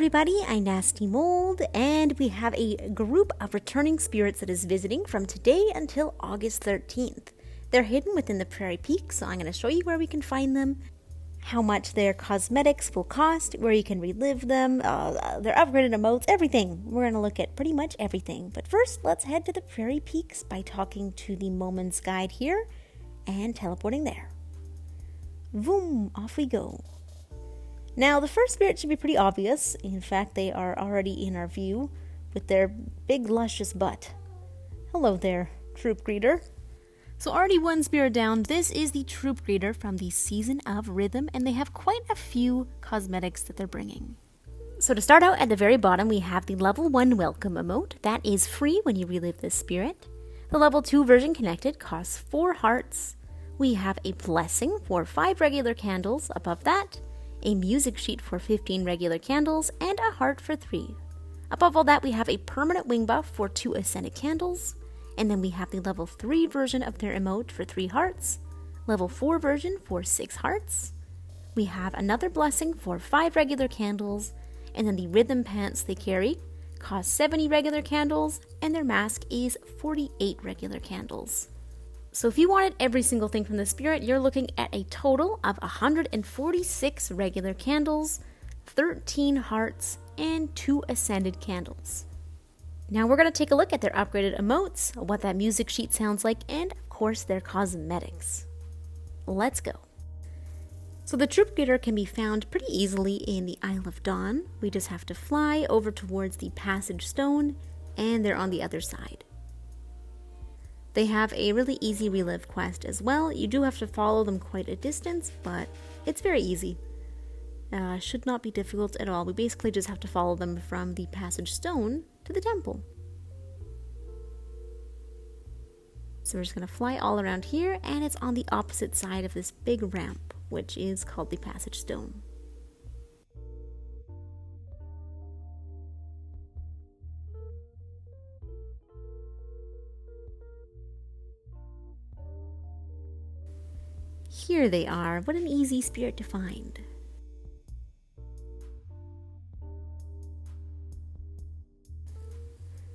everybody, I'm Nasty Mold, and we have a group of returning spirits that is visiting from today until August 13th. They're hidden within the Prairie Peak, so I'm going to show you where we can find them, how much their cosmetics will cost, where you can relive them, their upgraded emotes, everything. We're going to look at pretty much everything. But first, let's head to the Prairie Peaks by talking to the Moment's Guide here and teleporting there. Vroom, off we go. Now, the first spirit should be pretty obvious. In fact, they are already in our view with their big, luscious butt. Hello there, Troupe Greeter. So already one spirit down. This is the Troupe Greeter from the Season of Rhythm, and they have quite a few cosmetics that they're bringing. So to start out at the very bottom, we have the level 1 welcome emote. That is free when you relive this spirit. The level 2 version connected costs 4 hearts. We have a blessing for 5 regular candles. Above that, a music sheet for 15 regular candles, and a heart for 3. Above all that, we have a permanent wing buff for 2 ascended candles, and then we have the level 3 version of their emote for 3 hearts, level 4 version for 6 hearts. We have another blessing for 5 regular candles, and then the rhythm pants they carry cost 70 regular candles, and their mask is 48 regular candles. So if you wanted every single thing from the spirit, you're looking at a total of 146 regular candles, 13 hearts, and 2 ascended candles. Now we're going to take a look at their upgraded emotes, what that music sheet sounds like, and of course their cosmetics. Let's go. So the Troupe Greeter can be found pretty easily in the Isle of Dawn. We just have to fly over towards the Passage Stone, and they're on the other side. They have a really easy relive quest as well. You do have to follow them quite a distance, but it's very easy. Should not be difficult at all. We basically just have to follow them from the Passage Stone to the temple. So we're just going to fly all around here, and it's on the opposite side of this big ramp, which is called the Passage Stone. Here they are. What an easy spirit to find.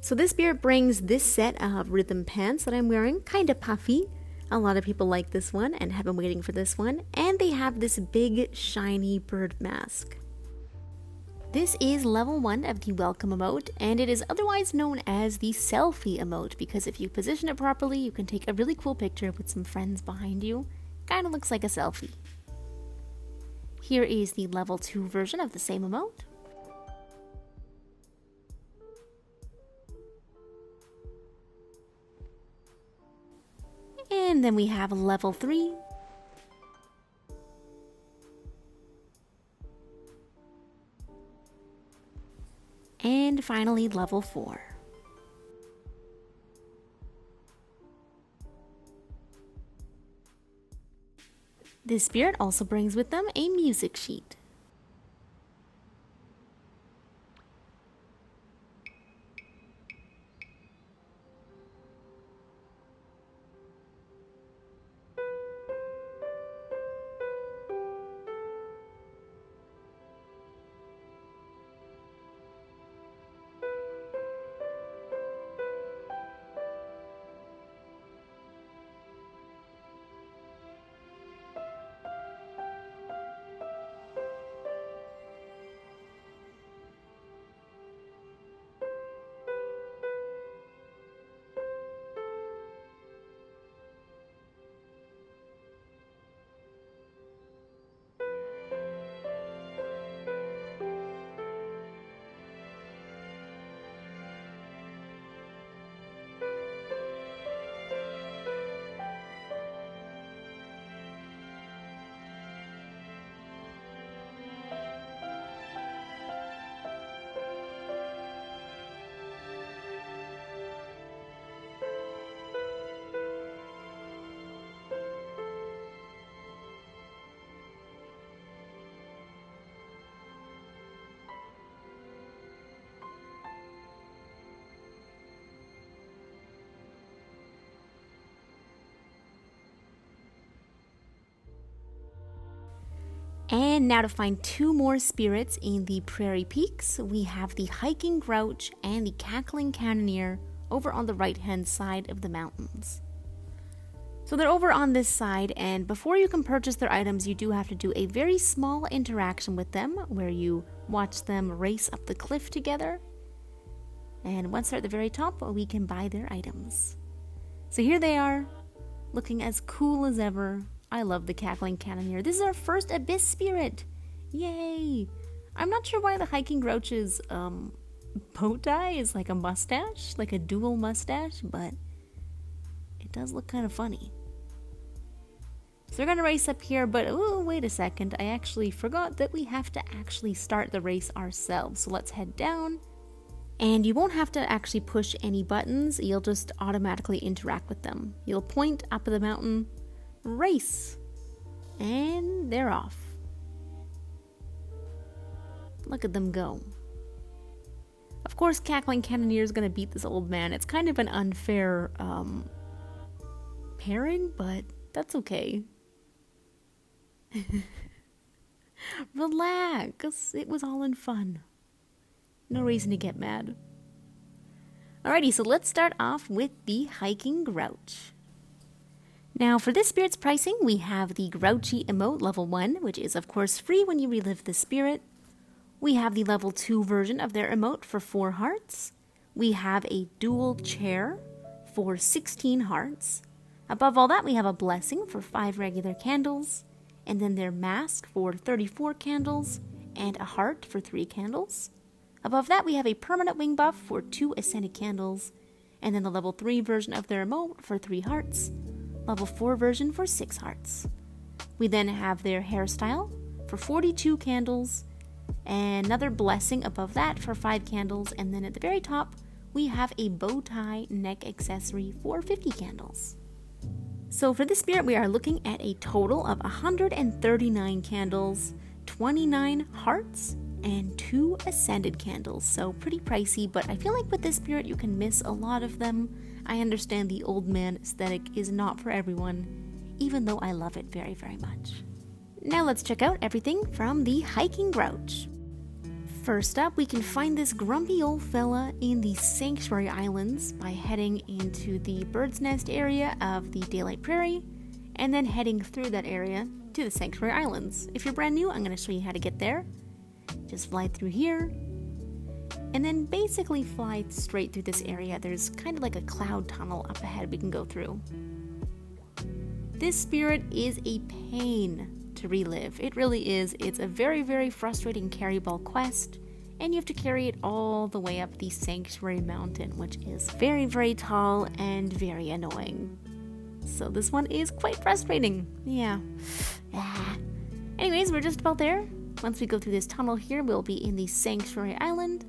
So this spirit brings this set of rhythm pants that I'm wearing, kind of puffy. A lot of people like this one and have been waiting for this one. And they have this big shiny bird mask. This is level 1 of the welcome emote, and it is otherwise known as the selfie emote because if you position it properly, you can take a really cool picture with some friends behind you. Kind of looks like a selfie. Here is the level 2 version of the same emote. And then we have level 3. And finally level 4. This spirit also brings with them a music sheet. And now to find two more spirits in the Prairie Peaks, we have the Hiking Grouch and the Cackling Cannoneer over on the right-hand side of the mountains. So they're over on this side, and before you can purchase their items, you do have to do a very small interaction with them where you watch them race up the cliff together. And once they're at the very top, we can buy their items. So here they are, looking as cool as ever. I love the Cackling Cannoneer. This is our first Abyss Spirit. Yay! I'm not sure why the Hiking Grouch's bow tie is like a mustache, like a dual mustache, but it does look kind of funny. So we're gonna race up here, but oh, wait a second. I actually forgot that we have to actually start the race ourselves. So let's head down. And you won't have to actually push any buttons. You'll just automatically interact with them. You'll point up the mountain, race, and they're off. Look at them go. Of course, Cackling Cannoneer is going to beat this old man. It's kind of an unfair pairing, but that's okay. Relax. It was all in fun. No reason to get mad. Alrighty, so let's start off with the Hiking Grouch. Now for this spirit's pricing, we have the Grouchy emote level 1, which is of course free when you relive the spirit. We have the level 2 version of their emote for 4 hearts. We have a dual chair for 16 hearts. Above all that, we have a blessing for 5 regular candles, and then their mask for 34 candles, and a heart for 3 candles. Above that, we have a permanent wing buff for 2 ascended candles, and then the level 3 version of their emote for 3 hearts. Level 4 version for 6 hearts. We then have their hairstyle for 42 candles, and another blessing above that for 5 candles, and then at the very top we have a bow tie neck accessory for 50 candles. So for this spirit we are looking at a total of 139 candles, 29 hearts, and 2 ascended candles. So pretty pricey, but I feel like with this spirit you can miss a lot of them. I understand the old man aesthetic is not for everyone, even though I love it very, very much. Now let's check out everything from the Hiking Grouch. First up, we can find this grumpy old fella in the Sanctuary Islands by heading into the Bird's Nest area of the Daylight Prairie, and then heading through that area to the Sanctuary Islands. If you're brand new, I'm going to show you how to get there. Just fly through here, and then basically fly straight through this area. There's kind of like a cloud tunnel up ahead we can go through. This spirit is a pain to relive. It really is. It's a very, very frustrating carry ball quest, and you have to carry it all the way up the Sanctuary Mountain, which is very, very tall and very annoying. So this one is quite frustrating. Yeah. Anyways, we're just about there. Once we go through this tunnel here, we'll be in the Sanctuary Island,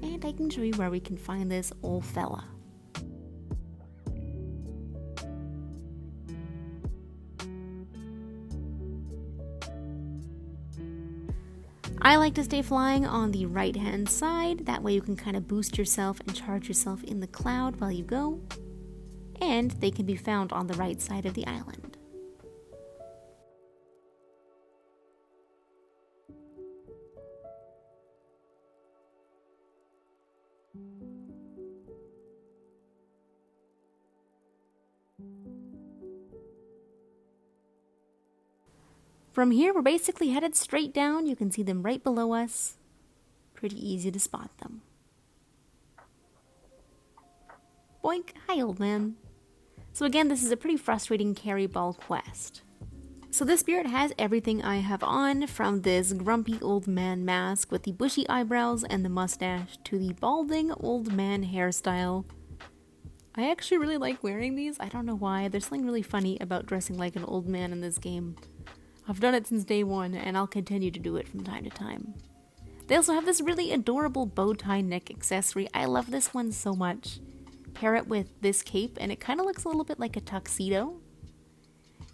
and I can show you where we can find this old fella. I like to stay flying on the right hand side, that way you can kind of boost yourself and charge yourself in the cloud while you go, and they can be found on the right side of the island. From here, we're basically headed straight down. You can see them right below us. Pretty easy to spot them. Boink! Hi, old man. So again, this is a pretty frustrating carry ball quest. So this spirit has everything I have on, from this grumpy old man mask with the bushy eyebrows and the mustache to the balding old man hairstyle. I actually really like wearing these. I don't know why. There's something really funny about dressing like an old man in this game. I've done it since day one, and I'll continue to do it from time to time. They also have this really adorable bow tie neck accessory. I love this one so much. Pair it with this cape, and it kind of looks a little bit like a tuxedo.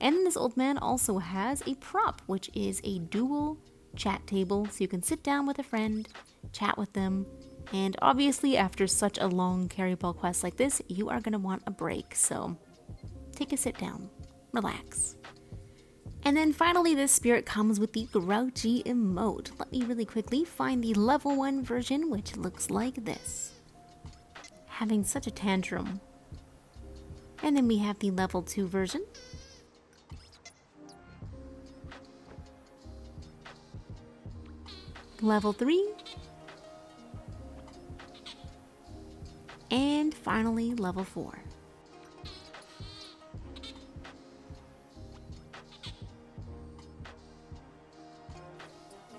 And this old man also has a prop, which is a dual chat table, so you can sit down with a friend, chat with them, and obviously after such a long carry ball quest like this, you are going to want a break, so take a sit down, relax. And then finally, this spirit comes with the Grouchy emote. Let me really quickly find the level 1 version, which looks like this. Having such a tantrum. And then we have the level 2 version. Level 3. And finally, level 4.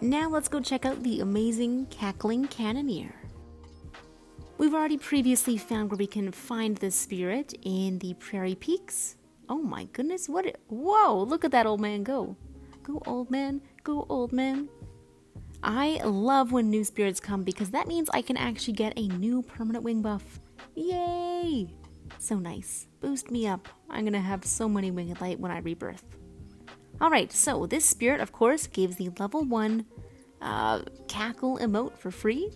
Now let's go check out the amazing Cackling Cannoneer. We've already previously found where we can find this spirit in the Prairie Peaks. Oh my goodness, whoa, look at that old man go. Go old man, go old man. I love when new spirits come because that means I can actually get a new permanent wing buff. Yay! So nice. Boost me up. I'm gonna have so many winged light when I rebirth. Alright, so this spirit, of course, gives the level 1 cackle emote for free.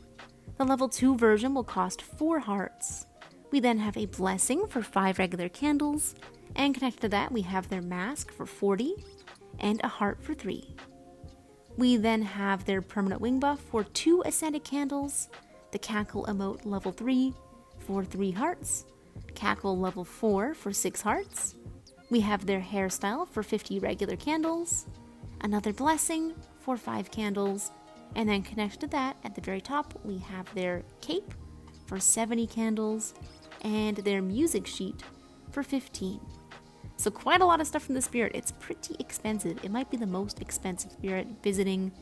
The level 2 version will cost 4 hearts. We then have a blessing for 5 regular candles, and connected to that we have their mask for 40, and a heart for 3. We then have their permanent wing buff for 2 ascended candles, the cackle emote level 3 for 3 hearts, cackle level 4 for 6 hearts. We have their hairstyle for 50 regular candles, another blessing for 5 candles, and then connected to that, at the very top, we have their cape for 70 candles, and their music sheet for 15. So quite a lot of stuff from the spirit. It's pretty expensive. It might be the most expensive spirit visiting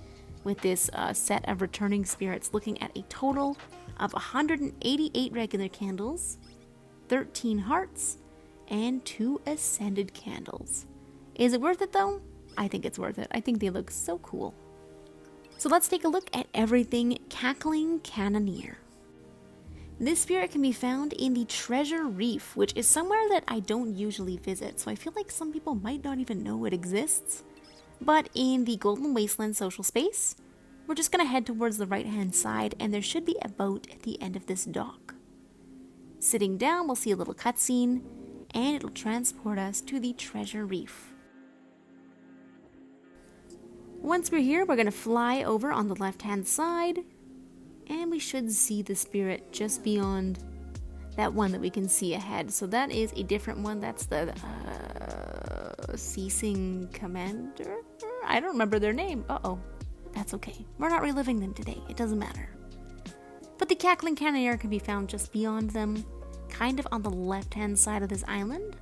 with this set of returning spirits, looking at a total of 188 regular candles, 13 hearts, and 2 ascended candles. Is it worth it though? I think it's worth it. I think they look so cool. So let's take a look at everything Cackling Cannoneer. This spirit can be found in the Treasure Reef, which is somewhere that I don't usually visit, so I feel like some people might not even know it exists. But in the Golden Wasteland social space, we're just going to head towards the right-hand side, and there should be a boat at the end of this dock. Sitting down, we'll see a little cutscene, and it'll transport us to the Treasure Reef. Once we're here, we're going to fly over on the left-hand side, and we should see the spirit just beyond that one that we can see ahead. So that is a different one. That's the Ceasing Commander? I don't remember their name. Uh-oh. That's okay. We're not reliving them today. It doesn't matter. But the Cackling Cannoneer can be found just beyond them, kind of on the left-hand side of this island.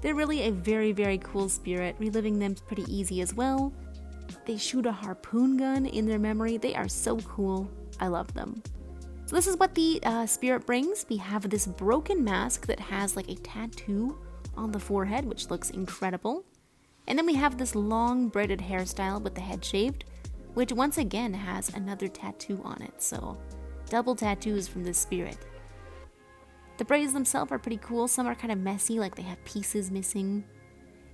They're really a very, very cool spirit. Reliving them's pretty easy as well. They shoot a harpoon gun in their memory. They are so cool. I love them. So this is what the spirit brings. We have this broken mask that has like a tattoo on the forehead, which looks incredible. And then we have this long braided hairstyle with the head shaved, which once again has another tattoo on it. So double tattoos from this spirit. The braids themselves are pretty cool. Some are kind of messy, like they have pieces missing.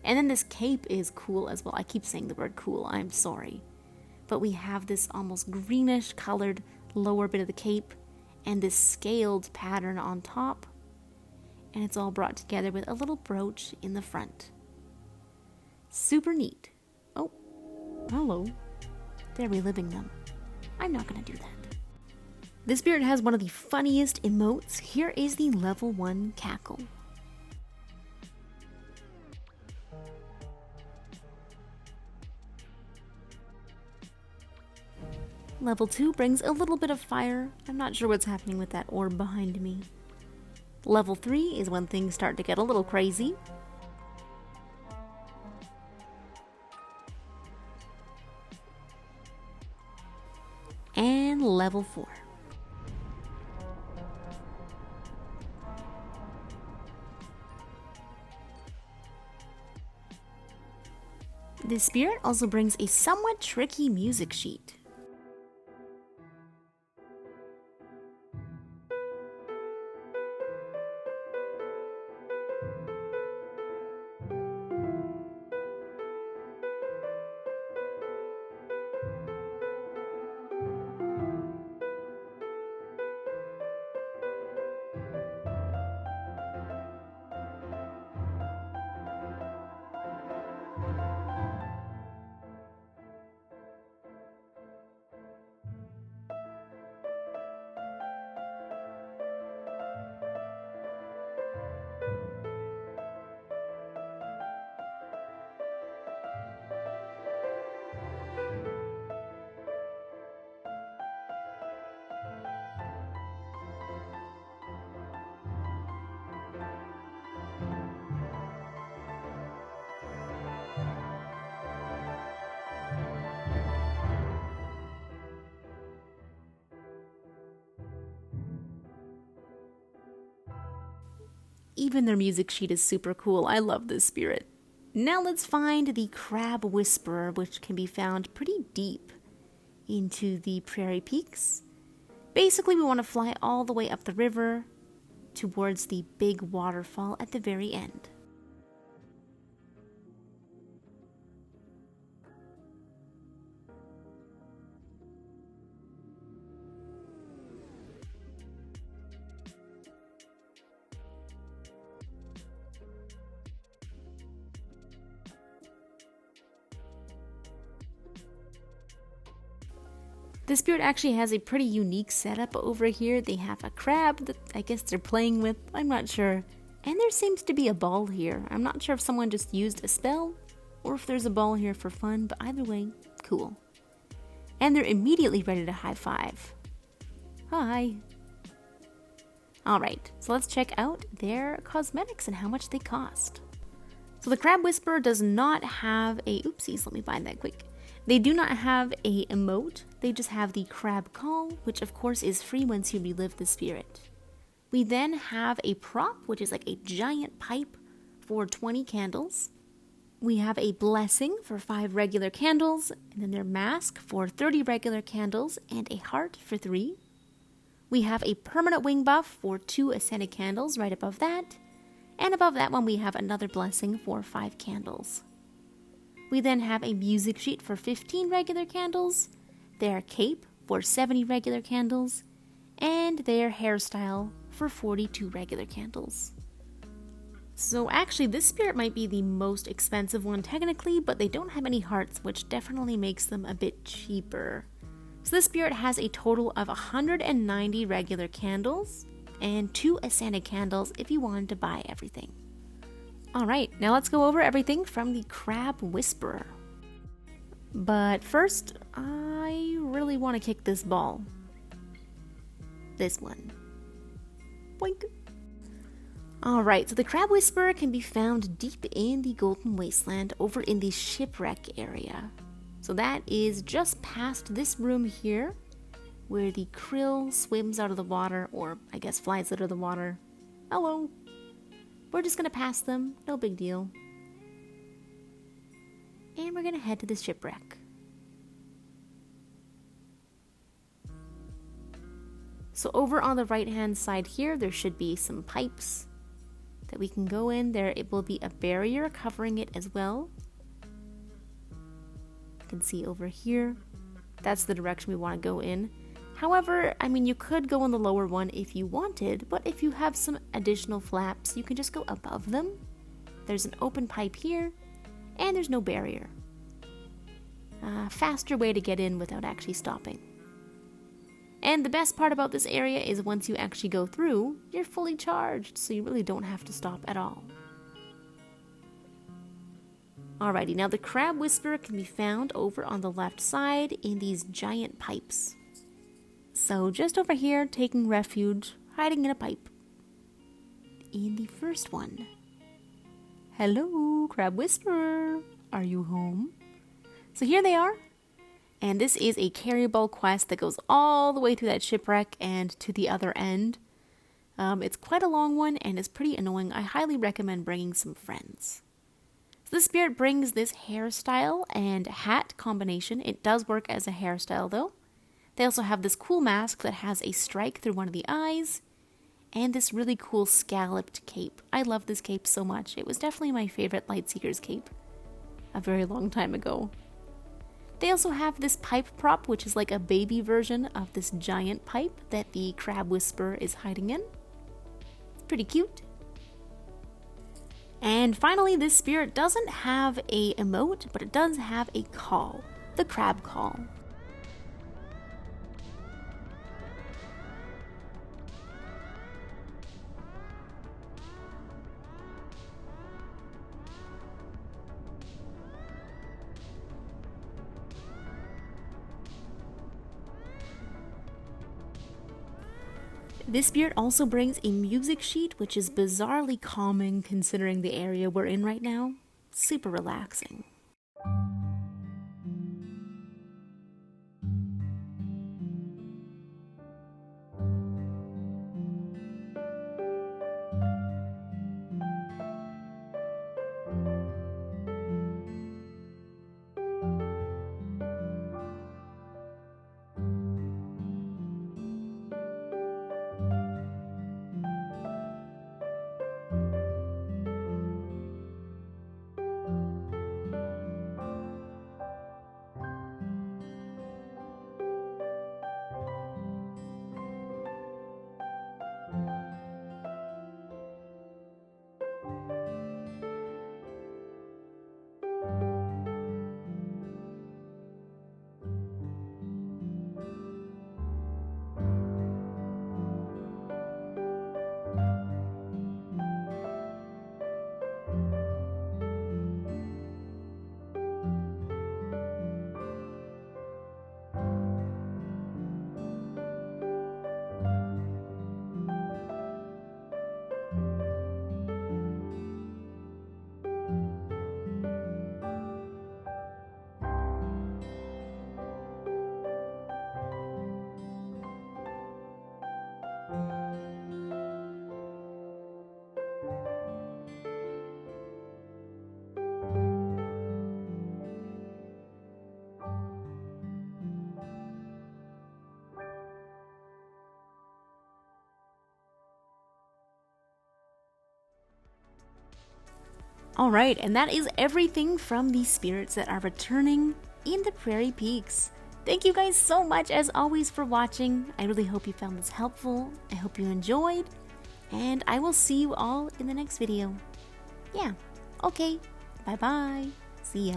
And then this cape is cool as well. I keep saying the word cool, I'm sorry. But we have this almost greenish colored lower bit of the cape and this scaled pattern on top. And it's all brought together with a little brooch in the front. Super neat. Oh, hello. They're reliving them. I'm not going to do that. This spirit has one of the funniest emotes. Here is the level 1 cackle. Level 2 brings a little bit of fire. I'm not sure what's happening with that orb behind me. Level 3 is when things start to get a little crazy. And level 4. This spirit also brings a somewhat tricky music sheet. even their music sheet is super cool. I love this spirit. Now let's find the Crab Whisperer, which can be found pretty deep into the Prairie Peaks. Basically, we want to fly all the way up the river towards the big waterfall at the very end. The spirit actually has a pretty unique setup over here. They have a crab that I guess they're playing with, I'm not sure. And there seems to be a ball here. I'm not sure if someone just used a spell or if there's a ball here for fun, but either way, cool. And they're immediately ready to high five. Hi. Alright, so let's check out their cosmetics and how much they cost. So the Crab Whisperer does not have a, oopsies, let me find that quick. They do not have a emote, they just have the crab call, which of course is free once you relive the spirit. We then have a prop, which is like a giant pipe for 20 candles. We have a blessing for 5 regular candles, and then their mask for 30 regular candles, and a heart for 3. We have a permanent wing buff for 2 ascended candles right above that, and above that one we have another blessing for 5 candles. We then have a music sheet for 15 regular candles, their cape for 70 regular candles, and their hairstyle for 42 regular candles. So actually this spirit might be the most expensive one technically, but they don't have any hearts, which definitely makes them a bit cheaper. So this spirit has a total of 190 regular candles and 2 ascended candles if you wanted to buy everything. Alright, now let's go over everything from the Crab Whisperer. But first, I really want to kick this ball. This one. Boink! Alright, so the Crab Whisperer can be found deep in the Golden Wasteland over in the shipwreck area. So that is just past this room here, where the krill swims out of the water, or I guess flies out of the water. Hello! We're just gonna pass them, no big deal. And we're gonna head to the shipwreck. So over on the right hand side here, there should be some pipes that we can go in. There it will be a barrier covering it as well. You can see over here, that's the direction we want to go in. However, I mean, you could go on the lower one if you wanted, but if you have some additional flaps, you can just go above them. There's an open pipe here, and there's no barrier. Faster way to get in without actually stopping. And the best part about this area is once you actually go through, you're fully charged, so you really don't have to stop at all. Alrighty, now the Crab Whisperer can be found over on the left side in these giant pipes. So just over here, taking refuge, hiding in a pipe. In the first one. Hello, Crab Whisperer. Are you home? So here they are. And this is a carry ball quest that goes all the way through that shipwreck and to the other end. It's quite a long one and it's pretty annoying. I highly recommend bringing some friends. So the spirit brings this hairstyle and hat combination. It does work as a hairstyle though. They also have this cool mask that has a strike through one of the eyes, and this really cool scalloped cape. I love this cape so much. It was definitely my favorite Lightseeker's cape a very long time ago. They also have this pipe prop, which is like a baby version of this giant pipe that the Crab Whisperer is hiding in. It's pretty cute. And finally, this spirit doesn't have a emote, but it does have a call, the crab call. This spirit also brings a music sheet, which is bizarrely calming considering the area we're in right now. Super relaxing. Alright, and that is everything from the spirits that are returning in the Prairie Peaks. Thank you guys so much as always for watching. I really hope you found this helpful. I hope you enjoyed. And I will see you all in the next video. Yeah, okay, bye bye, see ya.